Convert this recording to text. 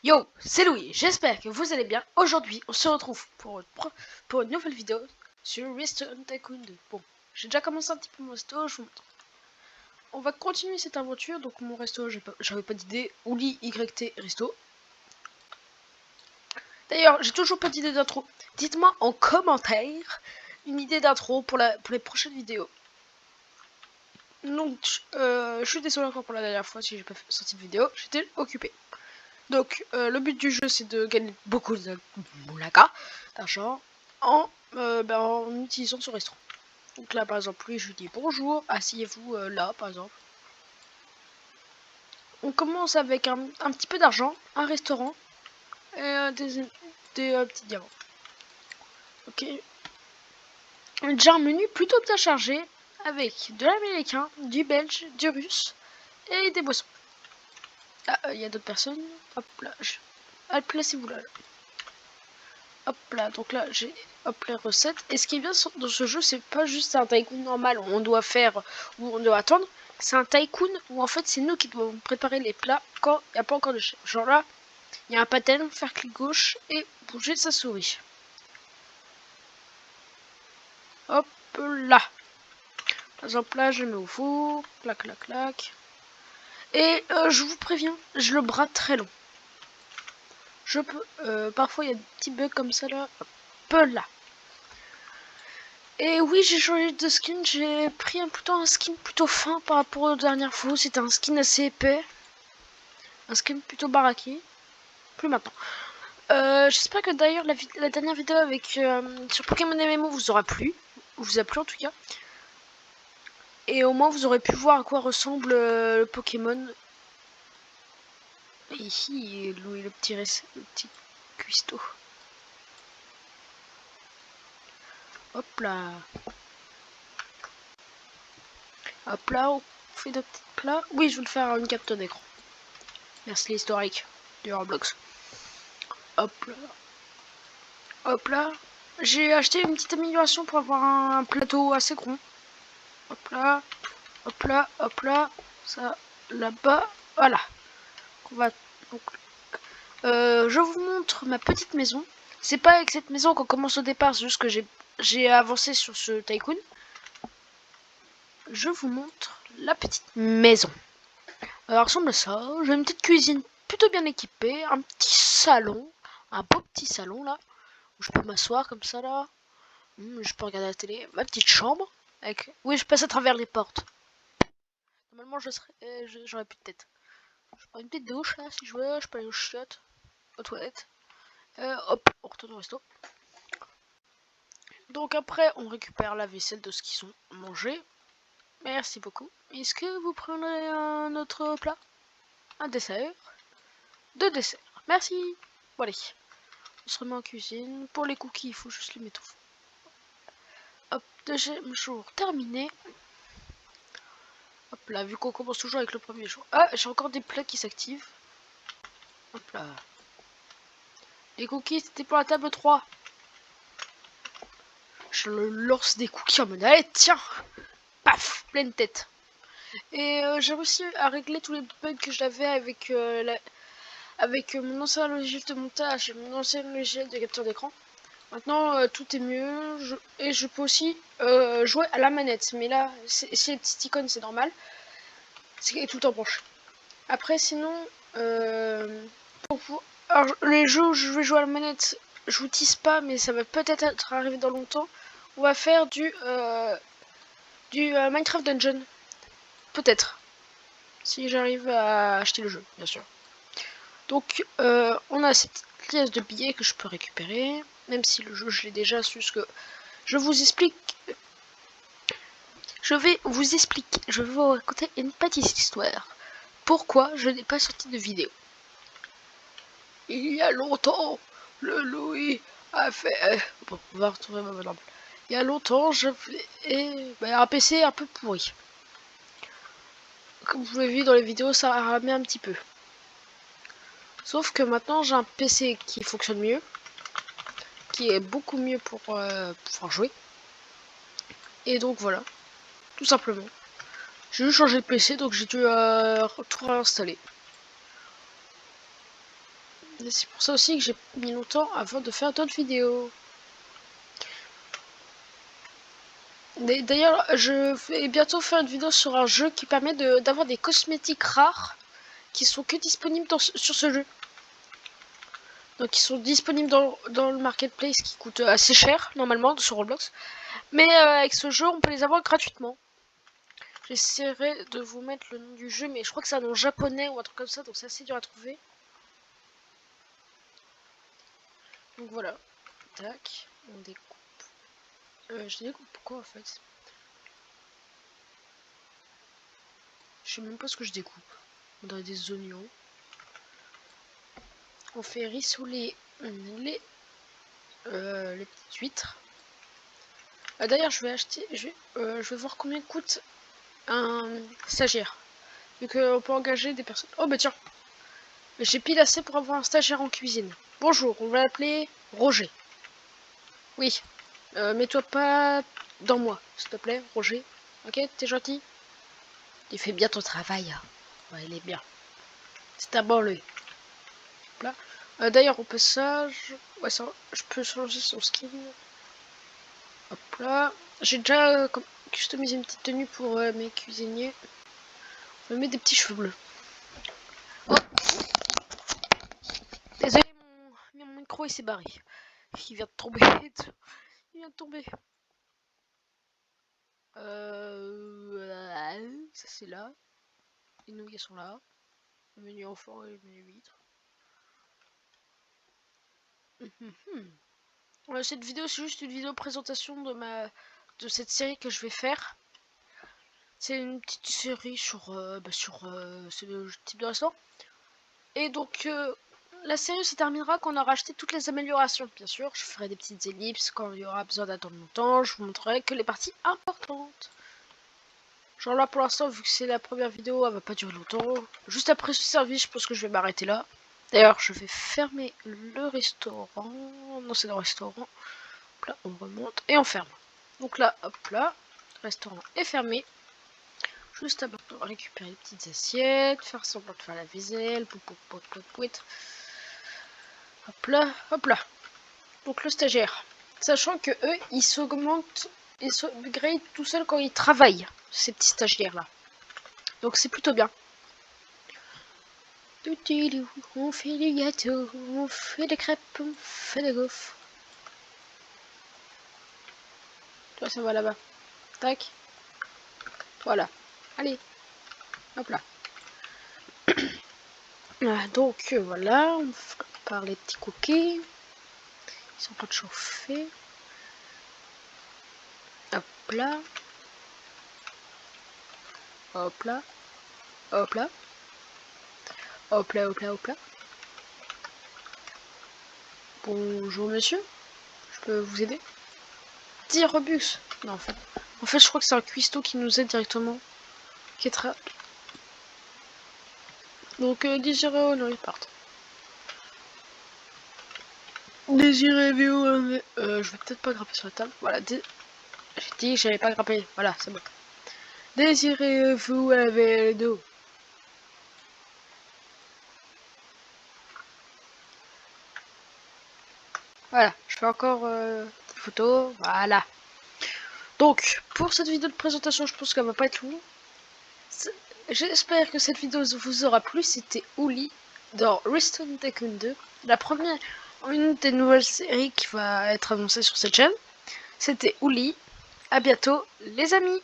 Yo, c'est Louis, j'espère que vous allez bien. Aujourd'hui, on se retrouve pour une nouvelle vidéo sur Restaurant Tycoon 2. Bon, j'ai déjà commencé un petit peu mon resto, je vous montre. On va continuer cette aventure, donc mon resto, j'avais pas d'idée. Ouli YT Resto. D'ailleurs, j'ai toujours pas d'idée d'intro. Dites-moi en commentaire une idée d'intro pour les prochaines vidéos. Donc, je suis désolé encore pour la dernière fois si j'ai pas sorti de vidéo, j'étais occupé. Donc, le but du jeu, c'est de gagner beaucoup de moulaga, d'argent, en utilisant ce restaurant. Donc là, par exemple, lui, je lui dis bonjour, asseyez-vous là, par exemple. On commence avec un petit peu d'argent, un restaurant, et des petits diamants. Ok. Déjà un menu plutôt bien chargé, avec de l'américain, du belge, du russe, et des boissons. Ah, il y a d'autres personnes. Hop là, placez-vous là. Hop là, donc là j'ai les recettes. Et ce qui est bien dans ce jeu, c'est pas juste un tycoon normal où on doit faire, où on doit attendre. C'est un tycoon où en fait c'est nous qui devons préparer les plats quand il n'y a pas encore de chef. Genre là, il y a un pattern, faire clic gauche et bouger sa souris. Hop là. Par exemple là, je mets au four, clac clac clac. Et je vous préviens, j'ai le bras très long. Je peux, parfois il y a des petits bugs comme ça là. Hop là. Et oui, j'ai changé de skin, j'ai pris plutôt un skin plutôt fin par rapport aux dernières fois. C'était un skin assez épais. Un skin plutôt baraqué. Plus maintenant. J'espère que d'ailleurs la dernière vidéo avec sur Pokémon MMO vous aura plu. Vous a plu en tout cas. Et au moins vous aurez pu voir à quoi ressemble le Pokémon. Et ici, Louis, le petit cuistot. Hop là. Hop là, on fait nos petits plats. Oui, je vais le faire une capture d'écran. Merci l'historique du Roblox. Hop là. Hop là. J'ai acheté une petite amélioration pour avoir un plateau assez grand. Hop là. Hop là. Hop là. Ça, là-bas. Voilà. On va, donc, je vous montre ma petite maison. C'est pas avec cette maison qu'on commence au départ, c'est juste que j'ai avancé sur ce tycoon. Je vous montre la petite maison. Alors, ressemble à ça. J'ai une petite cuisine plutôt bien équipée. Un petit salon. Un beau petit salon là. Où je peux m'asseoir comme ça là. Je peux regarder la télé. Ma petite chambre. Oui, je passe à travers les portes. Normalement, j'aurais plus de tête. Je prends une petite douche là si je veux. Je peux aller aux chiottes, aux toilettes. Hop, on retourne au resto. Donc après, on récupère la vaisselle de ce qu'ils sont mangés. Merci beaucoup. Est-ce que vous prendrez un autre plat? Un dessert? Deux desserts. Merci. Bon allez. On se remet en cuisine. Pour les cookies, il faut juste les mettre au four. Hop, deuxième jour terminé. Hop là, vu qu'on commence toujours avec le premier jour. Ah, j'ai encore des plats qui s'activent. Hop là. Les cookies, c'était pour la table 3. Je le lance des cookies en mode, allez, tiens. Paf, pleine tête. Et j'ai réussi à régler tous les bugs que j'avais avec, mon ancien logiciel de montage et mon ancien logiciel de capture d'écran. Maintenant, tout est mieux. Et je peux aussi jouer à la manette. Mais là, si les petites icônes, c'est normal. C'est tout le temps branché. Après, sinon, alors, les jeux où je vais jouer à la manette, je vous tease pas, mais ça va peut-être arrivé dans longtemps. On va faire du Minecraft Dungeon. Peut-être. Si j'arrive à acheter le jeu, bien sûr. Donc, on a cette petite pièce de billets que je peux récupérer. Même si le jeu, je l'ai déjà su. Ce que je vous explique. Je vais vous raconter une petite histoire. Pourquoi je n'ai pas sorti de vidéo. Il y a longtemps, le Louis a fait... Bon, on va retrouver ma normal. Il y a longtemps, j'avais un PC un peu pourri. Comme vous l'avez vu dans les vidéos, ça a ramé un petit peu. Sauf que maintenant, j'ai un PC qui fonctionne mieux. Qui est beaucoup mieux pour pouvoir jouer. Et donc voilà, tout simplement. J'ai dû changer de PC, donc j'ai dû tout réinstaller. Et c'est pour ça aussi que j'ai mis longtemps avant de faire d'autres vidéos. D'ailleurs, je vais bientôt faire une vidéo sur un jeu qui permet d'avoir des cosmétiques rares qui sont que disponibles sur ce jeu. Donc ils sont disponibles dans le marketplace qui coûte assez cher normalement sur Roblox. Mais avec ce jeu on peut les avoir gratuitement. J'essaierai de vous mettre le nom du jeu, mais je crois que c'est un nom japonais ou un truc comme ça, donc c'est assez dur à trouver. Donc voilà. Tac, on découpe. Je découpe pourquoi en fait? Je sais même pas ce que je découpe. On dirait des oignons. On fait rissoler les petites huîtres. D'ailleurs, je vais acheter. Je vais voir combien coûte un stagiaire. Vu qu'on peut engager des personnes. Oh bah tiens, j'ai pile assez pour avoir un stagiaire en cuisine. Bonjour, on va l'appeler Roger. Oui, mets-toi pas dans moi, s'il te plaît, Roger. Ok, t'es gentil. Il fait bien ton travail. Hein. Ouais, il est bien. C'est un bon lui. Là. D'ailleurs, au passage, ouais, ça, je peux changer son skin. Hop là. J'ai déjà customisé une petite tenue pour mes cuisiniers. Je me mets des petits cheveux bleus. Oh. Désolé, mon micro il s'est barré. Il vient de tomber. Il vient de tomber. Ça c'est là. Les nouilles sont là. Le menu enfant et le menu huître. Cette vidéo c'est juste une vidéo présentation de cette série que je vais faire. C'est une petite série sur ce type de restaurant. Et donc la série se terminera quand on aura acheté toutes les améliorations. Bien sûr, je ferai des petites ellipses quand il y aura besoin d'attendre longtemps. Je vous montrerai que les parties importantes. Genre là pour l'instant, vu que c'est la première vidéo, elle va pas durer longtemps. Juste après ce service, je pense que je vais m'arrêter là. D'ailleurs, je vais fermer le restaurant. Non, c'est le restaurant. Hop là, on remonte et on ferme. Donc là, hop là, le restaurant est fermé. Juste à récupérer les petites assiettes, faire semblant de faire la vaisselle, hop là, hop là. Donc le stagiaire, sachant que eux, ils s'augmentent, ils s'upgrade tout seuls quand ils travaillent, ces petits stagiaires là. Donc c'est plutôt bien. On fait du gâteau, on fait des crêpes, on fait des gaufres. Toi ça va là-bas. Tac. Voilà. Allez. Hop là. Donc voilà, on prépare les petits cookies. Ils sont en train de chauffer. Hop là. Hop là. Hop là. Hop là, hop là, hop là. Bonjour monsieur. Je peux vous aider? 10 Robux. Non en fait. En fait je crois que c'est un cuistot qui nous aide directement. Qui est très... Donc désirez non ils partent. Désirez-vous je vais peut-être pas grimper sur la table. Voilà, j'ai dit que j'allais pas grimper. Voilà, c'est bon. Désirez-vous un verre d'eau? Voilà, je fais encore des photos. Voilà. Donc, pour cette vidéo de présentation, je pense qu'elle va pas être longue. J'espère que cette vidéo vous aura plu. C'était Uli dans Redstone Tycoon 2. La première, une des nouvelles séries qui va être annoncée sur cette chaîne. C'était Uli. À bientôt, les amis.